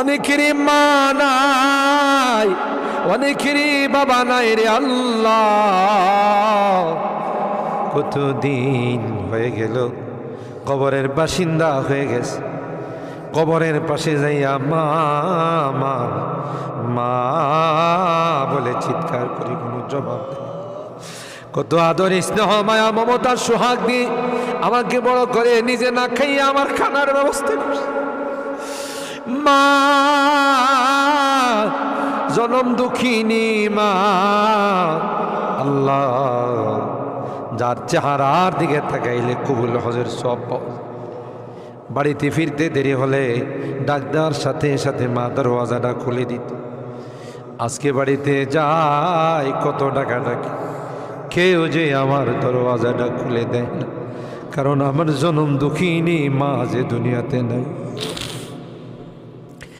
অনেকেরই মা নাই, অনেকেরই বাবা নাই রে আল্লাহ। কতদিন হয়ে গেল কবরের বাসিন্দা হয়ে গেছে, কবরের পাশে যাইয়া মা মা মা বলে চিৎকার করি, কোনো জবাব দেয়। কত আদর স্নেহ মায়া মমতার সোহাগ দিয়ে আমাকে বড় করে নিজে না খাইয়ে আমার খানার ব্যবস্থা করছে। মা জনম দুঃখিনী মা, আল্লাহ যার চেহারার দিকে তাকাইলে কবুল হজের সব পাওয়া যায়। বাড়িতে ফিরতে দেরি হলে ডাক্তার সাথে সাথে মা দরওয়াজাটা খুলে দিত। আজকে বাড়িতে যাই কত টাকা ডাকি, কেউ যে আমার দরওয়াজাটা খুলে দেয় না, কারণ আমার জনম দুঃখিনী মা যে দুনিয়াতে নাই।